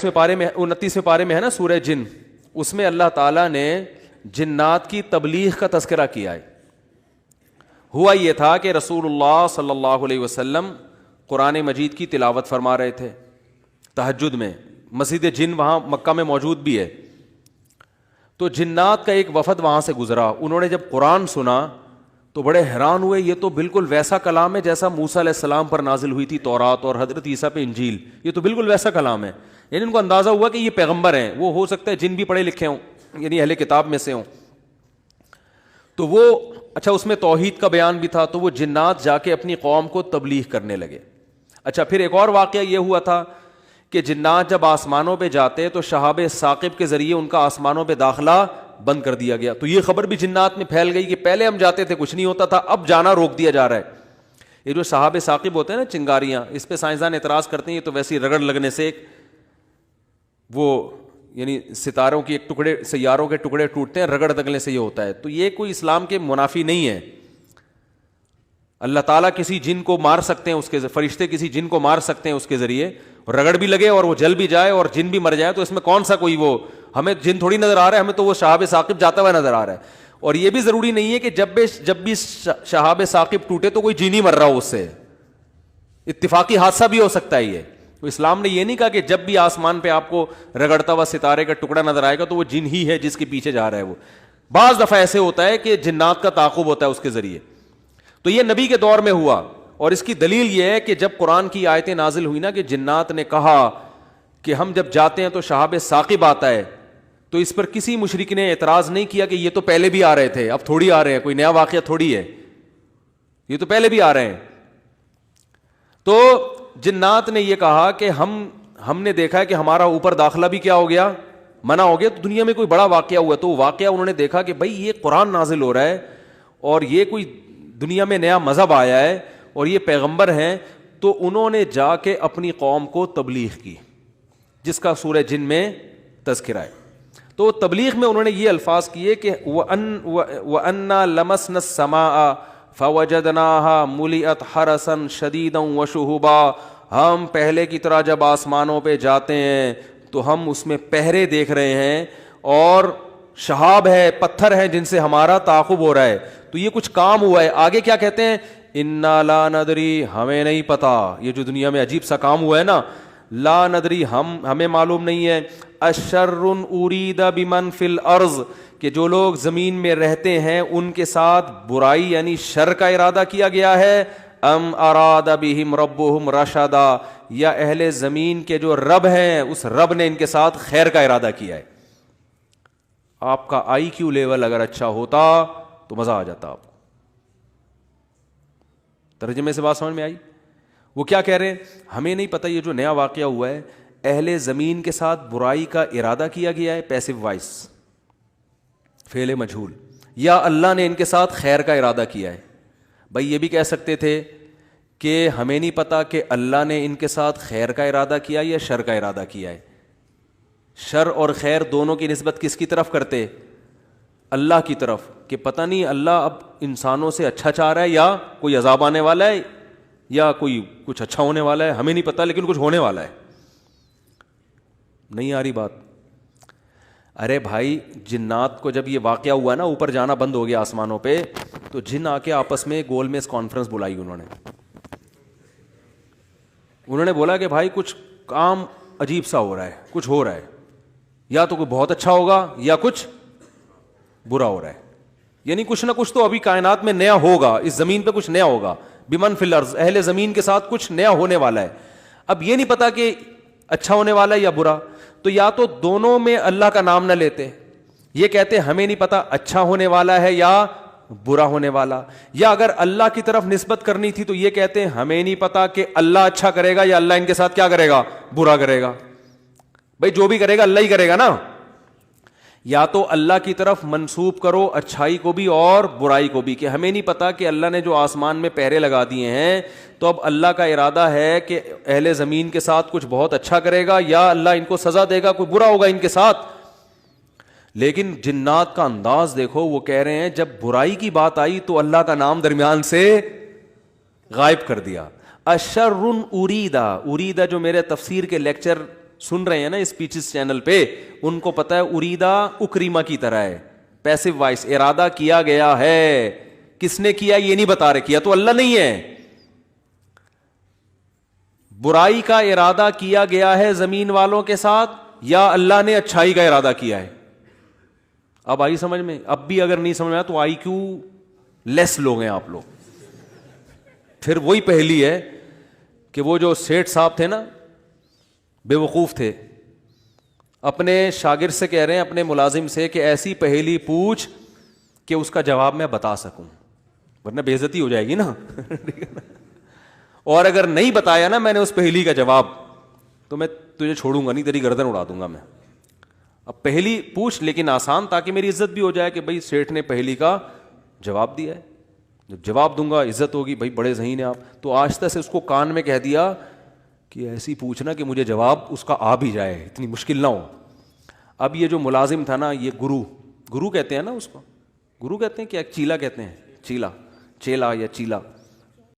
29ویں پارے میں ہے نا سورہ جن، اس میں اللہ تعالیٰ نے جنات کی تبلیغ کا تذکرہ کیا ہے۔ ہوا یہ تھا کہ رسول اللہ صلی اللہ علیہ وسلم قرآن مجید کی تلاوت فرما رہے تھے تہجد میں، مسجد جن وہاں مکہ میں موجود بھی ہے، تو جنات کا ایک وفد وہاں سے گزرا، انہوں نے جب قرآن سنا تو بڑے حیران ہوئے، یہ تو بالکل ویسا کلام ہے جیسا موسیٰ علیہ السلام پر نازل ہوئی تھی تورات اور حضرت عیسیٰ پہ انجیل، یہ تو بالکل ویسا کلام ہے۔ یعنی ان کو اندازہ ہوا کہ یہ پیغمبر ہیں، وہ ہو سکتا ہے جن بھی پڑھے لکھے ہوں، یعنی اہل کتاب میں سے ہوں۔ تو وہ اچھا اس میں توحید کا بیان بھی تھا، تو وہ جنات جا کے اپنی قوم کو تبلیغ کرنے لگے۔ اچھا پھر ایک اور واقعہ یہ ہوا تھا کہ جنات جب آسمانوں پہ جاتے تو شہاب ثاقب کے ذریعے ان کا آسمانوں پہ داخلہ بند کر دیا گیا، تو یہ خبر بھی جنات میں پھیل گئی کہ پہلے ہم جاتے تھے کچھ نہیں ہوتا تھا، اب جانا روک دیا جا رہا ہے۔ یہ جو شہاب ثاقب ہوتے ہیں نا چنگاریاں، اس پہ سائنسدان اعتراض کرتے ہیں یہ تو ویسی رگڑ لگنے سے وہ یعنی ستاروں کی ایک ٹکڑے، سیاروں کے ٹکڑے ٹوٹتے ہیں، رگڑ لگنے سے یہ ہوتا ہے، تو یہ کوئی اسلام کے منافی نہیں ہے۔ اللہ تعالیٰ کسی جن کو مار سکتے ہیں، اس کے فرشتے کسی جن کو مار سکتے ہیں اس کے ذریعے، رگڑ بھی لگے اور وہ جل بھی جائے اور جن بھی مر جائے، تو اس میں کون سا کوئی وہ ہمیں جن تھوڑی نظر آ رہا ہے، ہمیں تو وہ شہاب ثاقب جاتا ہوا نظر آ رہا ہے۔ اور یہ بھی ضروری نہیں ہے کہ جب بھی شہاب ثاقب ٹوٹے تو کوئی جن ہی مر رہا ہو، اس سے اتفاقی حادثہ بھی ہو سکتا ہے۔ یہ تو اسلام نے یہ نہیں کہا کہ جب بھی آسمان پہ آپ کو رگڑتا ہوا ستارے کا ٹکڑا نظر آئے گا تو وہ جن ہی ہے جس کے پیچھے جا رہا ہے وہ۔ بعض دفعہ ایسے ہوتا ہے کہ جنات کا تعاقب ہوتا ہے اس کے ذریعے، تو یہ نبی کے دور میں ہوا۔ اور اس کی دلیل یہ ہے کہ جب قرآن کی آیتیں نازل ہوئی نا کہ جنات نے کہا کہ ہم جب جاتے ہیں تو شہاب ثاقب آتا ہے، تو اس پر کسی مشرک نے اعتراض نہیں کیا کہ یہ تو پہلے بھی آ رہے تھے، اب تھوڑی آ رہے ہیں، کوئی نیا واقعہ تھوڑی ہے، یہ تو پہلے بھی آ رہے ہیں۔ تو جنات نے یہ کہا کہ ہم نے دیکھا ہے کہ ہمارا اوپر داخلہ بھی کیا ہو گیا، منع ہو گیا، تو دنیا میں کوئی بڑا واقعہ ہوا، تو واقعہ انہوں نے دیکھا کہ بھائی یہ قرآن نازل ہو رہا ہے اور یہ کوئی دنیا میں نیا مذہب آیا ہے اور یہ پیغمبر ہیں، تو انہوں نے جا کے اپنی قوم کو تبلیغ کی، جس کا سورہ جن میں تذکرہ ہے۔ تو تبلیغ میں انہوں نے یہ الفاظ کیے کہ وَأَنَّا لَمَسْنَا السَّمَاءَ فَوَجَدْنَاهَا مُلِئَتْ حَرَسًا شَدِيدًا وَشُهُبًا، ہم پہلے کی طرح جب آسمانوں پہ جاتے ہیں تو ہم اس میں پہرے دیکھ رہے ہیں اور شہاب ہے، پتھر ہیں جن سے ہمارا تعاقب ہو رہا ہے، تو یہ کچھ کام ہوا ہے۔ آگے کیا کہتے ہیں؟ اِنَّا لَا نَدْرِي، ہمیں نہیں پتا، یہ جو دنیا میں عجیب سا کام ہوا ہے نا، لا ندری، ہمیں معلوم نہیں ہے، اشر ارید بمن فی الارض، کہ جو لوگ زمین میں رہتے ہیں ان کے ساتھ برائی یعنی شر کا ارادہ کیا گیا ہے، ام اراد بہم ربہم رشدا، یا اہل زمین کے جو رب ہیں اس رب نے ان کے ساتھ خیر کا ارادہ کیا ہے۔ آپ کا آئی کیو لیول اگر اچھا ہوتا تو مزہ آ جاتا آپ کو۔ ترجمے سے بات سمجھ میں آئی؟ وہ کیا کہہ رہے ہیں؟ ہمیں نہیں پتہ یہ جو نیا واقعہ ہوا ہے، اہل زمین کے ساتھ برائی کا ارادہ کیا گیا ہے، پیسو وائس، فعل مجہول، یا اللہ نے ان کے ساتھ خیر کا ارادہ کیا ہے۔ بھائی یہ بھی کہہ سکتے تھے کہ ہمیں نہیں پتہ کہ اللہ نے ان کے ساتھ خیر کا ارادہ کیا یا شر کا ارادہ کیا ہے۔ شر اور خیر دونوں کی نسبت کس کی طرف کرتے؟ اللہ کی طرف، کہ پتہ نہیں اللہ اب انسانوں سے اچھا چاہ رہا ہے یا کوئی عذاب آنے والا ہے یا کوئی کچھ اچھا ہونے والا ہے، ہمیں نہیں پتہ لیکن کچھ ہونے والا ہے۔ نہیں آ رہی بات؟ ارے بھائی جنات کو جب یہ واقعہ ہوا نا، اوپر جانا بند ہو گیا آسمانوں پہ، تو جن آ کے آپس میں گول میز کانفرنس بلائی، انہوں نے بولا کہ بھائی کچھ کام عجیب سا ہو رہا ہے، کچھ ہو رہا ہے، یا تو کوئی بہت اچھا ہوگا یا کچھ برا ہو رہا ہے، یعنی کچھ نہ کچھ تو ابھی کائنات میں نیا ہوگا، اس زمین پہ کچھ نیا ہوگا، بمن فی الارض، اہل زمین کے ساتھ کچھ نیا ہونے والا ہے۔ اب یہ نہیں پتا کہ اچھا ہونے والا ہے یا برا، تو یا تو دونوں میں اللہ کا نام نہ لیتے، یہ کہتے ہمیں نہیں پتا اچھا ہونے والا ہے یا برا ہونے والا، یا اگر اللہ کی طرف نسبت کرنی تھی تو یہ کہتے ہمیں نہیں پتا کہ اللہ اچھا کرے گا یا اللہ ان کے ساتھ کیا کرے گا، برا کرے گا۔ بھائی جو بھی کرے گا اللہ ہی کرے گا نا، یا تو اللہ کی طرف منسوب کرو اچھائی کو بھی اور برائی کو بھی، کہ ہمیں نہیں پتا کہ اللہ نے جو آسمان میں پہرے لگا دیے ہیں تو اب اللہ کا ارادہ ہے کہ اہل زمین کے ساتھ کچھ بہت اچھا کرے گا یا اللہ ان کو سزا دے گا، کوئی برا ہوگا ان کے ساتھ۔ لیکن جنات کا انداز دیکھو، وہ کہہ رہے ہیں جب برائی کی بات آئی تو اللہ کا نام درمیان سے غائب کر دیا۔ اشر اریدا، اریدا جو میرے تفسیر کے لیکچر سن رہے ہیں نا اسپیچز چینل پہ, ان کو پتا ہے اریدا اکریما کی طرح ہے, پیسو وائس, ارادہ کیا گیا ہے. کس نے کیا یہ نہیں بتا رہے, کیا تو اللہ نہیں ہے. برائی کا ارادہ کیا گیا ہے زمین والوں کے ساتھ, یا اللہ نے اچھائی کا ارادہ کیا ہے. اب آئی سمجھ میں؟ اب بھی اگر نہیں سمجھ میں آیا تو آئی کیو لیس لوگ ہیں آپ لوگ. پھر وہی پہلی ہے کہ وہ جو سیٹھ صاحب تھے نا, بے وقوف تھے, اپنے شاگرد سے کہہ رہے ہیں, اپنے ملازم سے, کہ ایسی پہلی پوچھ کہ اس کا جواب میں بتا سکوں, ورنہ بے عزتی ہو جائے گی نا. اور اگر نہیں بتایا نا میں نے اس پہلی کا جواب, تو میں تجھے چھوڑوں گا نہیں, تیری گردن اڑا دوں گا میں. اب پہلی پوچھ لیکن آسان, تاکہ میری عزت بھی ہو جائے کہ بھائی سیٹھ نے پہلی کا جواب دیا ہے. جب جواب دوں گا عزت ہوگی, بھائی بڑے ذہین ہیں آپ. تو آہستہ سے اس کو کان میں کہہ دیا کہ ایسی پوچھنا کہ مجھے جواب اس کا آ بھی جائے, اتنی مشکل نہ ہو. اب یہ جو ملازم تھا نا, یہ گرو کہتے ہیں نا اس کو, گرو کہتے ہیں کہ چیلا کہتے ہیں, چیلا, چیلا یا چیلا,